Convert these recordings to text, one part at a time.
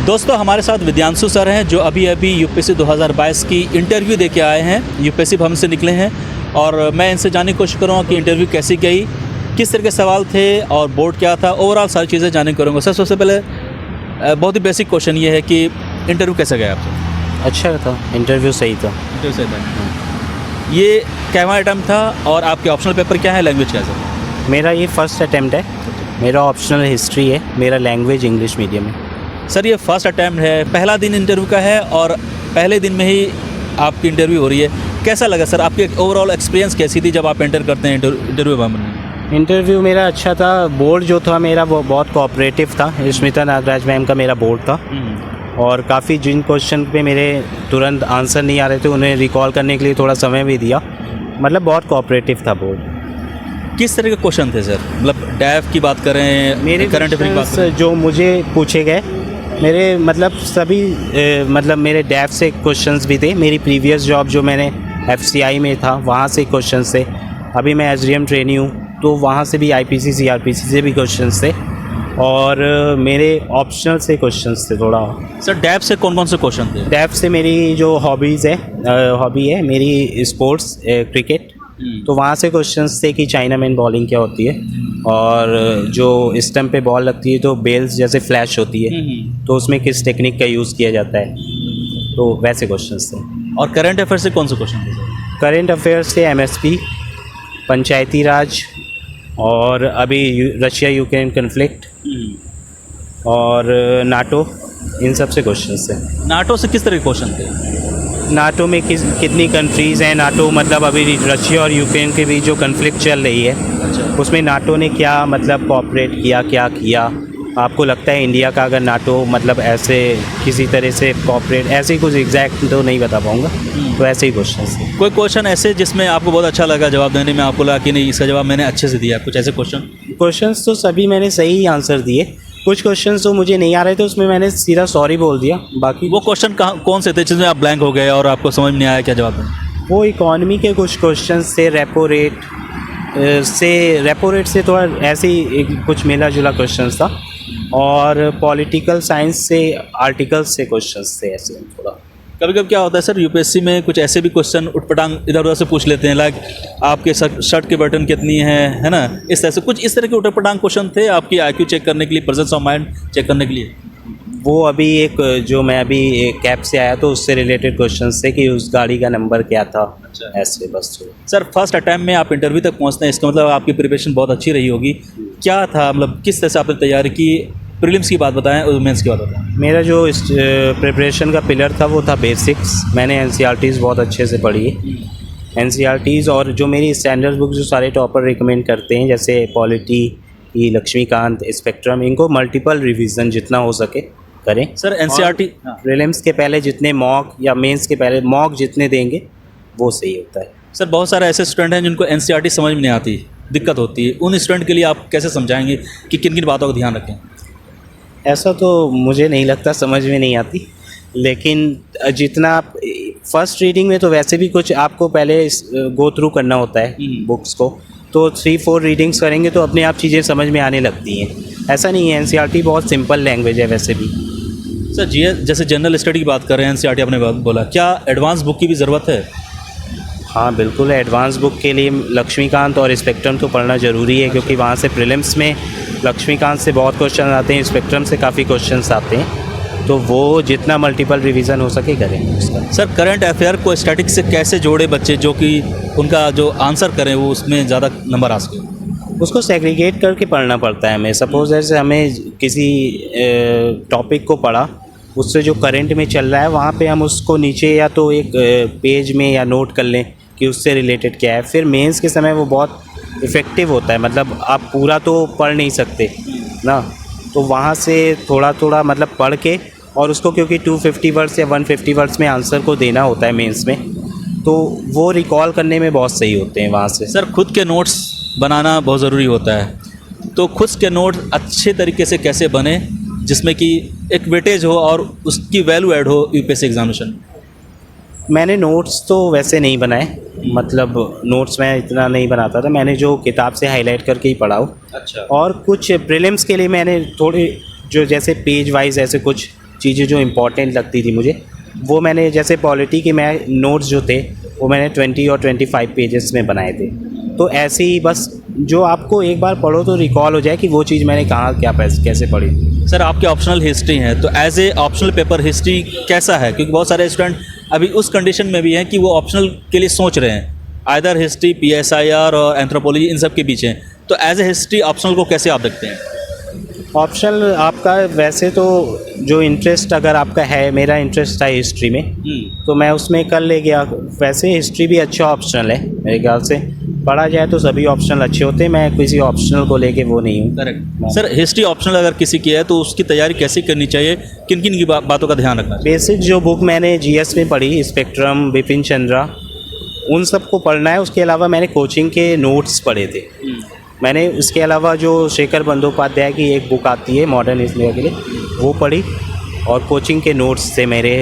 दोस्तों हमारे साथ विद्यांशु सर हैं जो अभी यूपीएससी 2022 की इंटरव्यू देके आए हैं। यूपीएससी भवन से निकले हैं और मैं इनसे जानने की कोशिश करूँगा कि इंटरव्यू कैसी गई, किस तरह के सवाल थे और बोर्ड क्या था, ओवरऑल सारी चीज़ें जानने करूँगा। सर सबसे पहले बहुत ही बेसिक क्वेश्चन ये है कि इंटरव्यू कैसा गया आपसे? अच्छा था, इंटरव्यू सही था। इंटरव्यू सही था। ये कैवा अटैम्प्ट था और आपके ऑप्शनल पेपर क्या है, लैंग्वेज क्या है? मेरा ये फर्स्ट अटैम्प्ट है, मेरा ऑप्शनल हिस्ट्री है, मेरा लैंग्वेज इंग्लिश मीडियम है। सर ये फर्स्ट अटैम्प्ट है, पहला दिन इंटरव्यू का है और पहले दिन में ही आपकी इंटरव्यू हो रही है। कैसा लगा सर, आपकी ओवरऑल एक्सपीरियंस कैसी थी जब आप एंटर करते हैं इंटरव्यू भवन में? इंटरव्यू मेरा अच्छा था। बोर्ड जो था मेरा वो बहुत कोऑपरेटिव था। स्मिता नागराज मैम का मेरा बोर्ड था और काफ़ी जिन क्वेश्चन पे मेरे तुरंत आंसर नहीं आ रहे थे उन्हें रिकॉल करने के लिए थोड़ा समय भी दिया। मतलब बहुत कोऑपरेटिव था बोर्ड। किस तरह के क्वेश्चन थे सर? मतलब डैफ की बात करें, मेरे करंट अफेयर की बात करें? जो मुझे पूछे गए मेरे मतलब सभी मतलब मेरे डैफ से क्वेश्चंस भी थे। मेरी प्रीवियस जॉब जो मैंने एफसीआई में था वहाँ से क्वेश्चंस थे। अभी मैं एसडीएम ट्रेनी हूँ तो वहाँ से भी आईपीसी सीआरपीसी से भी क्वेश्चंस थे और मेरे ऑप्शनल से क्वेश्चंस थे थोड़ा। सर डैफ से कौन कौन से क्वेश्चन थे? डैफ से मेरी जो हॉबी है मेरी स्पोर्ट्स क्रिकेट, तो वहाँ से क्वेश्चंस थे कि चाइना मैन बॉलिंग क्या होती है और जो स्टंप पे बॉल लगती है तो बेल्स जैसे फ्लैश होती है तो उसमें किस टेक्निक का यूज़ किया जाता है, तो वैसे क्वेश्चंस थे। और करंट अफेयर से कौन से क्वेश्चन थे सर? करंट अफेयर्स से एमएसपी, पंचायती राज और अभी रशिया यूक्रेन कन्फ्लिक्ट और नाटो, इन सब से क्वेश्चंस थे। नाटो से किस तरह के क्वेश्चन थे? नाटो में कितनी कंट्रीज़ हैं? नाटो मतलब अभी रशिया और यूक्रेन के बीच जो कन्फ्लिक्ट चल रही है उसमें नाटो ने क्या मतलब कोऑपरेट किया, क्या किया? आपको लगता है इंडिया का अगर नाटो मतलब ऐसे किसी तरह से कोऑपरेट, ऐसे ही कुछ एग्जैक्ट तो नहीं बता पाऊँगा, तो ऐसे ही क्वेश्चन थे। कोई क्वेश्चन ऐसे जिसमें आपको बहुत अच्छा लगा जवाब देने में, आपको लगा कि नहीं इसका जवाब मैंने अच्छे से दिया? कुछ ऐसे क्वेश्चंस तो सभी मैंने सही आंसर दिए। कुछ क्वेश्चंस तो मुझे नहीं आ रहे थे उसमें मैंने सीधा सॉरी बोल दिया। बाकी वो क्वेश्चन कौन से थे जिसमें आप ब्लैंक हो गए और आपको समझ में नहीं आया क्या जवाब दें? वो इकॉनमी के कुछ क्वेश्चंस थे, रेपो रेट से थोड़ा ऐसे ही कुछ मिला जुला क्वेश्चंस था और पॉलिटिकल साइंस से आर्टिकल्स से क्वेश्चंस थे ऐसे थोड़ा। कभी कभी क्या होता है सर, यूपीएससी में कुछ ऐसे भी क्वेश्चन उठपटांग इधर उधर से पूछ लेते हैं, लाइक आपके शर्ट के बटन कितनी है ना, इस तरह से कुछ इस तरह के उठपटांग क्वेश्चन थे आपकी आईक्यू चेक करने के लिए, प्रेजेंस ऑफ माइंड चेक करने के लिए? वो अभी एक जो मैं अभी एक कैब से आया तो उससे रिलेटेड क्वेश्चन थे कि उस गाड़ी का नंबर क्या था। अच्छा, ऐसे बस। सर फर्स्ट अटैम्प्ट में आप इंटरव्यू तक पहुँचते हैं, इसका मतलब आपकी प्रिपरेशन बहुत अच्छी रही होगी। क्या था मतलब किस तरह से आपने तैयारी की? प्रीलिम्स की बात बताएं और मेंस की बात बताएं। मेरा जो प्रिपरेशन का पिलर था वो था बेसिक्स। मैंने एनसीईआरटीज़ बहुत अच्छे से पढ़ी है, एनसीईआरटीज़ और जो मेरी स्टैंडर्ड बुक जो सारे टॉपर रिकमेंड करते हैं जैसे पॉलिटी की, लक्ष्मीकांत, स्पेक्ट्रम, इनको मल्टीपल रिवीजन जितना हो सके करें। सर एनसीईआरटी प्रीलिम्स के पहले जितने मॉक या मेंस के पहले मॉक जितने देंगे वो सही होता है। सर बहुत सारे ऐसे स्टूडेंट हैं जिनको एनसीईआरटी समझ में नहीं आती, दिक्कत होती है, उन स्टूडेंट के लिए आप कैसे समझाएंगे कि किन किन बातों का ध्यान रखें? ऐसा तो मुझे नहीं लगता समझ में नहीं आती, लेकिन जितना आप फर्स्ट रीडिंग में तो वैसे भी कुछ आपको पहले गो थ्रू करना होता है बुक्स को, तो 3-4 रीडिंग्स करेंगे तो अपने आप चीज़ें समझ में आने लगती हैं। ऐसा नहीं है, एनसीईआरटी बहुत सिंपल लैंग्वेज है वैसे भी। सर जी जैसे जनरल स्टडी की बात कर रहे हैं, एनसीईआरटी आपने बोला, क्या एडवांस बुक की भी ज़रूरत है? हाँ बिल्कुल, एडवांस बुक के लिए लक्ष्मीकांत और स्पेक्ट्रम तो पढ़ना ज़रूरी है क्योंकि वहाँ से प्रीलिम्स में लक्ष्मीकांत से बहुत क्वेश्चन आते हैं, स्पेक्ट्रम से काफ़ी क्वेश्चंस आते हैं, तो वो जितना मल्टीपल रिवीजन हो सके करें उसका। सर करंट अफेयर को स्टैटिक से कैसे जोड़े बच्चे जो कि उनका जो आंसर करें वो उसमें ज़्यादा नंबर आ सके? उसको सेग्रीगेट करके पढ़ना पड़ता है हमें। सपोज जैसे हमें किसी टॉपिक को पढ़ा, उससे जो करंट में चल रहा है वहाँ पे हम उसको नीचे या तो एक पेज में या नोट कर लें कि उससे रिलेटेड क्या है। फिर मेंस के समय वो बहुत इफ़ेक्टिव होता है, मतलब आप पूरा तो पढ़ नहीं सकते ना, तो वहाँ से थोड़ा थोड़ा मतलब पढ़ के और उसको क्योंकि 250 वर्ड्स या 150 वर्ड्स में आंसर को देना होता है मेंस में, तो वो रिकॉल करने में बहुत सही होते हैं वहाँ से। सर खुद के नोट्स बनाना बहुत ज़रूरी होता है, तो खुद के नोट्स अच्छे तरीके से कैसे बने जिसमें कि एक वेटेज हो और उसकी वैल्यू ऐड हो यूपीएससी एग्जामिनेशन? मैंने नोट्स तो वैसे नहीं बनाए, मतलब नोट्स मैं इतना नहीं बनाता था, मैंने जो किताब से हाईलाइट करके ही पढ़ा हो। अच्छा। और कुछ प्रीलिम्स के लिए मैंने थोड़े जो जैसे पेज वाइज ऐसे कुछ चीज़ें जो इम्पोर्टेंट लगती थी मुझे, वो मैंने, जैसे पॉलिटी के मैं नोट्स जो थे वो मैंने 20 और 25 पेजेस में बनाए थे। तो ऐसे ही बस जो आपको एक बार पढ़ो तो रिकॉल हो जाए कि वो चीज़ मैंने कहाँ क्या कैसे पढ़ी। सर आपके ऑप्शनल हिस्ट्री हैं, तो as a optional paper history कैसा है? क्योंकि बहुत सारे स्टूडेंट अभी उस कंडीशन में भी हैं कि वो ऑप्शनल के लिए सोच रहे हैं, आइदर हिस्ट्री, PSIR और एंथ्रोपोलॉजी, इन सब के बीच हैं। तो एज ए हिस्ट्री ऑप्शनल को कैसे आप देखते हैं? ऑप्शनल आपका वैसे तो जो इंटरेस्ट अगर आपका है, मेरा इंटरेस्ट था हिस्ट्री में, तो मैं उसमें कर ले गया। वैसे हिस्ट्री भी अच्छा ऑप्शनल है मेरे ख्याल से, पढ़ा जाए तो सभी ऑप्शनल अच्छे होते हैं। मैं किसी ऑप्शनल को लेके वो नहीं हूँ। करेक्ट। सर हिस्ट्री ऑप्शनल अगर किसी की है तो उसकी तैयारी कैसे करनी चाहिए, किन किन की बातों का ध्यान रखना चाहिए? बेसिक जो बुक मैंने GS में पढ़ी, स्पेक्ट्रम, बिपिन चंद्रा, उन सब को पढ़ना है। उसके अलावा मैंने कोचिंग के नोट्स पढ़े थे। मैंने उसके अलावा जो शेखर बंदोपाध्याय की एक बुक आती है मॉडर्न इंडिया के लिए, वो पढ़ी और कोचिंग के नोट्स से मेरे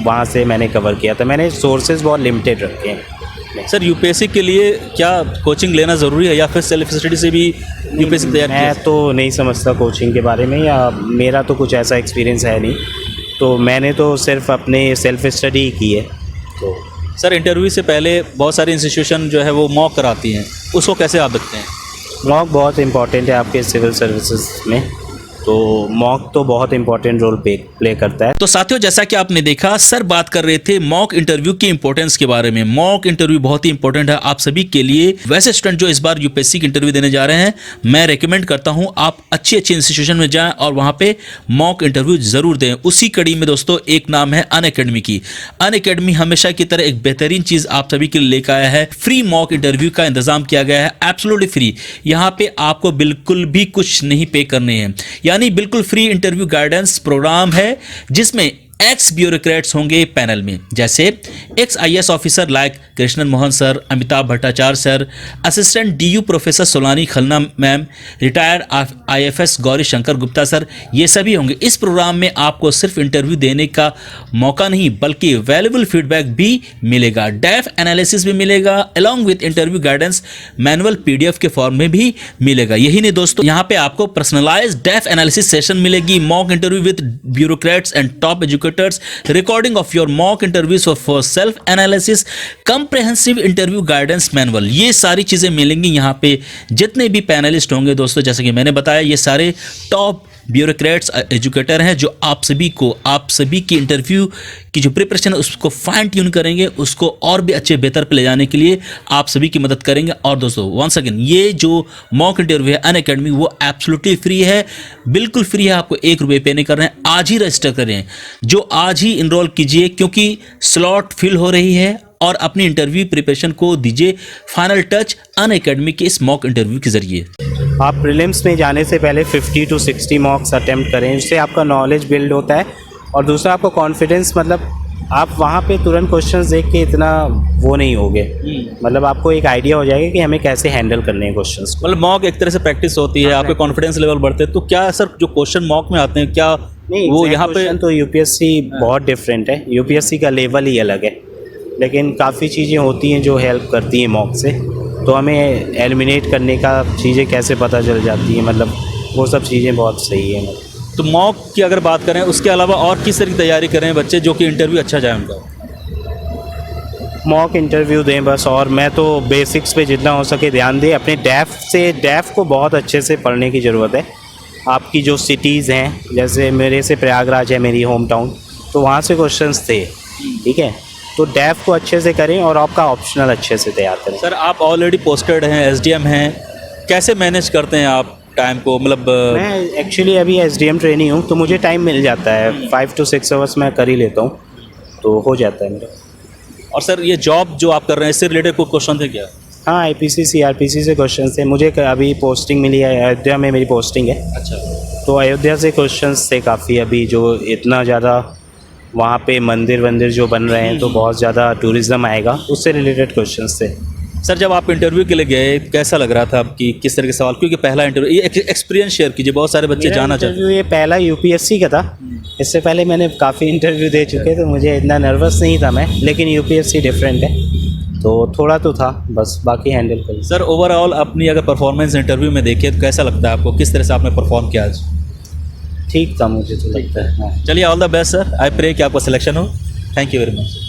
वहाँ से मैंने कवर किया था। मैंने सोर्सेज बहुत लिमिटेड रखे हैं। सर UPSC के लिए क्या कोचिंग लेना ज़रूरी है या फिर सेल्फ स्टडी से भी UPSC की तैयारी? मैं तो नहीं समझता कोचिंग के बारे में, या मेरा तो कुछ ऐसा एक्सपीरियंस है नहीं, तो मैंने तो सिर्फ अपने सेल्फ स्टडी ही की है। तो सर इंटरव्यू से पहले बहुत सारी इंस्टीट्यूशन जो है वो मॉक कराती हैं, उसको कैसे आप देखते हैं? मॉक बहुत इंपॉर्टेंट है आपके सिविल सर्विसेज में, तो मॉक तो बहुत इंपॉर्टेंट रोल प्ले करता है। तो साथियों, जैसा कि आपने देखा, सर बात कर रहे थे मॉक इंटरव्यू की इंपॉर्टेंस के बारे में। मॉक इंटरव्यू बहुत ही इंपॉर्टेंट है आप सभी के लिए। वैसे स्टूडेंट जो इस बार UPSC की इंटरव्यू देने जा रहे हैं, मैं रेकमेंड करता हूं आप अच्छे इंस्टीट्यूशन में जाएं और वहां पे मॉक इंटरव्यू जरूर दें। उसी कड़ी में दोस्तों एक नाम है अनअकैडमी की। अनअकैडमी हमेशा की तरह एक बेहतरीन चीज आप सभी के लिए लेकर आया है। फ्री मॉक इंटरव्यू का इंतजाम किया गया है, एब्सोल्युटली फ्री। यहाँ पे आपको बिल्कुल भी कुछ नहीं पे करने हैं, यानी बिल्कुल फ्री इंटरव्यू गाइडेंस प्रोग्राम है, जिसमें एक्स ब्यूरोक्रेट्स होंगे पैनल में, जैसे x IAS officer like Krishnan Mohan sir, Amitabh Bhattacharya sir, assistant DU professor Solani Khanna ma'am, retired IFS Gauri Shankar Gupta sir, ये सभी होंगे। इस प्रोग्राम में आपको सिर्फ इंटरव्यू देने का मौका नहीं बल्कि वैल्यूबल फीडबैक भी मिलेगा, डेफ एनालिसिस भी मिलेगा, along with interview guidance manual PDF के फॉर्म में भी मिलेगा। यही नहीं दोस्तों, यहाँ पे आपको पर्सनलाइज्ड डेफ एनालिसिस सेशन मिलेगी, mock interview with bureaucrats and top educators, recording of your mock interviews for self analysis, comprehensive interview guidance manual, ये सारी चीजें मिलेंगी यहाँ पे। जितने भी पैनलिस्ट होंगे दोस्तों, जैसे कि मैंने बताया, ये सारे टॉप ब्यूरोक्रेट्स एजुकेटर हैं जो आप सभी की इंटरव्यू की जो प्रिपरेशन है उसको फाइन ट्यून करेंगे, उसको और भी अच्छे बेहतर पे ले जाने के लिए आप सभी की मदद करेंगे। और दोस्तों वंस अगेन, ये जो मॉक इंटरव्यू है अनअकैडमी, वो एब्सोल्युटली फ्री है, बिल्कुल फ्री है, आपको 1 रुपये पे नहीं कर रहे हैं। आज ही रजिस्टर करें, जो आज ही इनरोल कीजिए, क्योंकि स्लॉट फिल हो रही है, और अपनी इंटरव्यू प्रिपरेशन को दीजिए फाइनल टच अनअकैडमी के इस मॉक इंटरव्यू के जरिए। आप प्रीलिम्स में जाने से पहले 50 to 60 मॉक्स अटेम्प्ट करें, इससे आपका नॉलेज बिल्ड होता है, और दूसरा आपको कॉन्फिडेंस, मतलब आप वहाँ पे तुरंत क्वेश्चंस देख के इतना वो नहीं होगे, मतलब आपको एक आइडिया हो जाएगा कि हमें कैसे हैंडल करने हैं क्वेश्चंस को। मतलब मॉक एक तरह से प्रैक्टिस होती है, आपके कॉन्फिडेंस लेवल बढ़ते हैं। तो क्या सर जो क्वेश्चन मॉक में आते हैं, क्या नहीं वो यहाँ पे तो UPSC बहुत डिफरेंट है, UPSC का लेवल ही अलग है, लेकिन काफ़ी चीज़ें होती हैं जो हेल्प करती हैं मॉक से, तो हमें एलिमिनेट करने का चीज़ें कैसे पता चल जाती हैं, मतलब वो सब चीज़ें बहुत सही है। तो मॉक की अगर बात करें, उसके अलावा और किस तरह की तैयारी करें बच्चे जो कि इंटरव्यू अच्छा जाए उनका? मॉक इंटरव्यू दें बस, और मैं तो बेसिक्स पे जितना हो सके ध्यान दें। अपने डेफ को बहुत अच्छे से पढ़ने की ज़रूरत है। आपकी जो सिटीज़ हैं, जैसे मेरे से प्रयागराज है मेरी होम टाउन, तो वहाँ से क्वेश्चंस थे, ठीक है, तो डेफ को अच्छे से करें और आपका ऑप्शनल अच्छे से तैयार करें। सर आप ऑलरेडी पोस्टेड हैं, SDM हैं, कैसे मैनेज करते हैं आप टाइम को? मतलब मैं एक्चुअली अभी SDM ट्रेनी हूँ, तो मुझे टाइम मिल जाता है, 5 to 6 आवर्स मैं कर ही लेता हूँ, तो हो जाता है मेरा। और सर ये जॉब जो आप कर रहे हैं, इससे रिलेटेड कोई क्वेश्चन थे क्या? हाँ, IPC CRPC से क्वेश्चन थे। मुझे अभी पोस्टिंग मिली है, अयोध्या में मेरी पोस्टिंग है। अच्छा, तो अयोध्या से क्वेश्चंस थे काफ़ी, अभी जो इतना ज़्यादा वहाँ पे मंदिर जो बन रहे हैं, तो बहुत ज़्यादा टूरिज़्म आएगा, उससे रिलेटेड क्वेश्चंस थे। सर जब आप इंटरव्यू के लिए गए, कैसा लग रहा था आपकी, किस तरह के सवाल? क्योंकि पहला इंटरव्यू, ये एक्सपीरियंस शेयर कीजिए, बहुत सारे बच्चे जाना चाहते हैं। ये पहला UPSC का था, इससे पहले मैंने काफ़ी इंटरव्यू दे चुके, तो मुझे इतना नर्वस नहीं था मैं, लेकिन UPSC डिफरेंट है, तो थोड़ा तो था, बस बाकी हैंडल कर। सर ओवरऑल अपनी अगर परफॉर्मेंस इंटरव्यू में देखिए तो कैसा लगता है आपको, किस तरह से आपने परफॉर्म किया आज? ठीक था मुझे तो लगता है। हाँ। चलिए all the best sir, I pray कि आपका सिलेक्शन हो। Thank you very much.